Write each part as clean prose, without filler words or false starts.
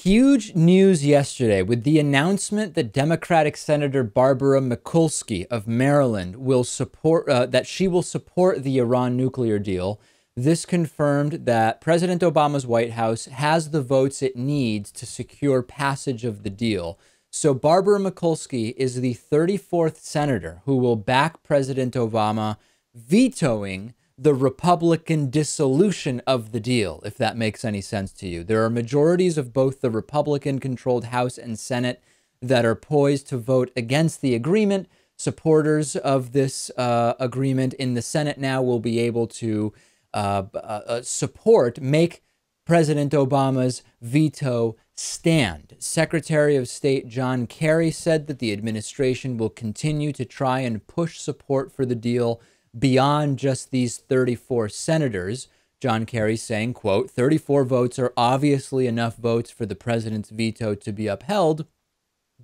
Huge news yesterday with the announcement that Democratic Senator Barbara Mikulski of Maryland will support that she will support the Iran nuclear deal. This confirmed that President Obama's White House has the votes it needs to secure passage of the deal. So Barbara Mikulski is the 34th senator who will back President Obama vetoing the Republican dissolution of the deal, if that makes any sense to you. There are majorities of both the Republican-controlled House and Senate that are poised to vote against the agreement. Supporters of this agreement in the Senate now will be able to make President Obama's veto stand. Secretary of State John Kerry said that the administration will continue to try and push support for the deal beyond just these 34 senators. John Kerry saying, quote, 34 votes are obviously enough votes for the president's veto to be upheld,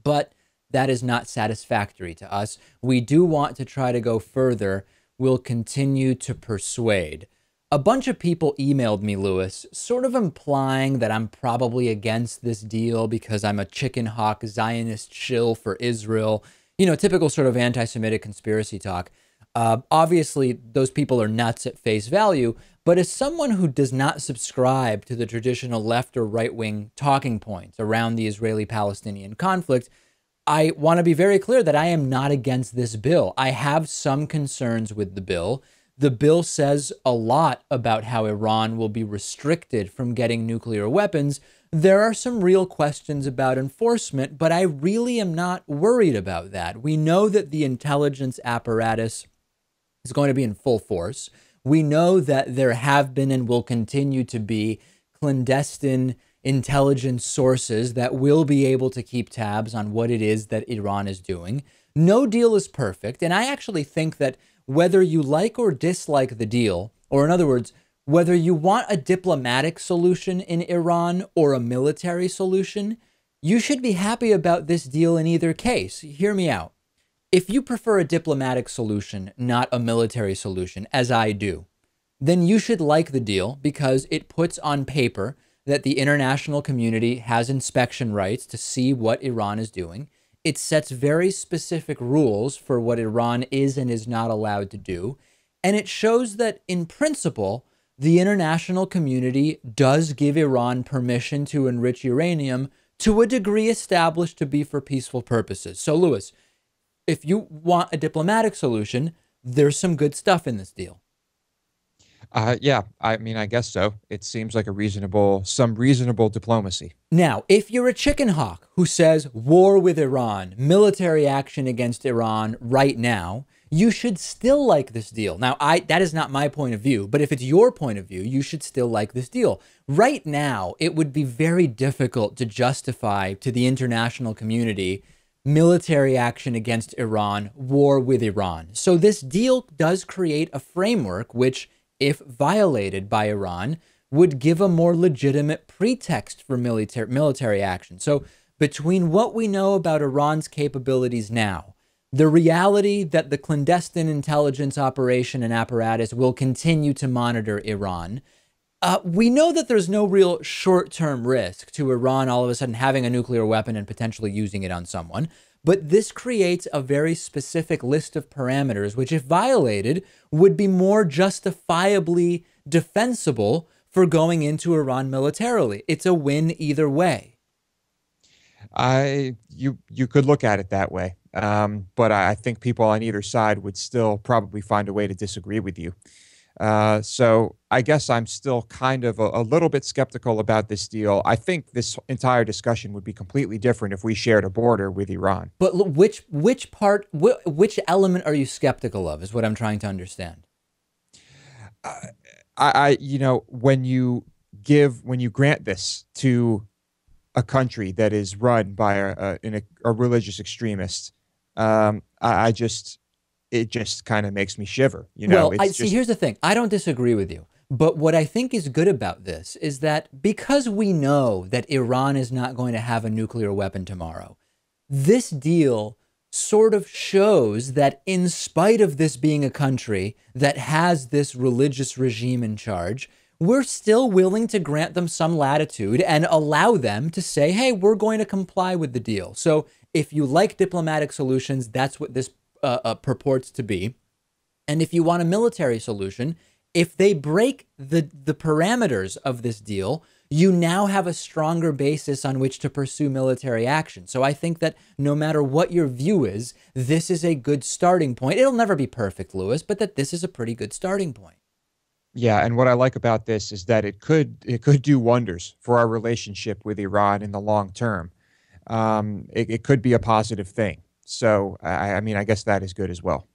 but that is not satisfactory to us. We do want to try to go further. We'll continue to persuade. A bunch of people emailed me, Lewis, sort of implying that I'm probably against this deal because I'm a chicken hawk Zionist shill for Israel. You know, typical sort of anti-Semitic conspiracy talk. Obviously, those people are nuts at face value, but as someone who does not subscribe to the traditional left or right-wing talking points around the Israeli-Palestinian conflict, I want to be very clear that I am not against this bill. I have some concerns with the bill. The bill says a lot about how Iran will be restricted from getting nuclear weapons. There are some real questions about enforcement, but I really am not worried about that. We know that the intelligence apparatus is going to be in full force. We know that there have been and will continue to be clandestine intelligence sources that will be able to keep tabs on what it is that Iran is doing. No deal is perfect, and I actually think that whether you like or dislike the deal, or in other words, whether you want a diplomatic solution in Iran or a military solution, you should be happy about this deal in either case. Hear me out. If you prefer a diplomatic solution, not a military solution, as I do, then you should like the deal because it puts on paper that the international community has inspection rights to see what Iran is doing. It sets very specific rules for what Iran is and is not allowed to do. And it shows that, in principle, the international community does give Iran permission to enrich uranium to a degree established to be for peaceful purposes. So, Lewis, if you want a diplomatic solution, there's some good stuff in this deal. Yeah, I mean, I guess so. It seems like some reasonable diplomacy. Now, if you're a chicken hawk who says war with Iran, military action against Iran right now, you should still like this deal. Now, that is not my point of view, but if it's your point of view, you should still like this deal. Right now, it would be very difficult to justify to the international community military action against Iran, war with Iran. So this deal does create a framework which, if violated by Iran, would give a more legitimate pretext for military action. So between what we know about Iran's capabilities now, the reality that the clandestine intelligence operation and apparatus will continue to monitor Iran, we know that there's no real short-term risk to Iran all of a sudden having a nuclear weapon and potentially using it on someone. But this creates a very specific list of parameters, which, if violated, would be more justifiably defensible for going into Iran militarily. It's a win either way. You could look at it that way, but I think people on either side would still probably find a way to disagree with you. So I guess I'm still kind of a little bit skeptical about this deal. I think this entire discussion would be completely different if we shared a border with Iran. But which element are you skeptical of is what I'm trying to understand. When you grant this to a country that is run by a religious extremist, it just kind of makes me shiver. Here's the thing. I don't disagree with you. But what I think is good about this is that because we know that Iran is not going to have a nuclear weapon tomorrow, this deal sort of shows that in spite of this being a country that has this religious regime in charge, we're still willing to grant them some latitude and allow them to say, hey, we're going to comply with the deal. So if you like diplomatic solutions, that's what this purports to be. And if you want a military solution, if they break the parameters of this deal, you now have a stronger basis on which to pursue military action. So I think that no matter what your view is, this is a good starting point. It'll never be perfect, Lewis, but that this is a pretty good starting point. Yeah, and what I like about this is that it could do wonders for our relationship with Iran in the long term. It could be a positive thing. So I mean, I guess that is good as well.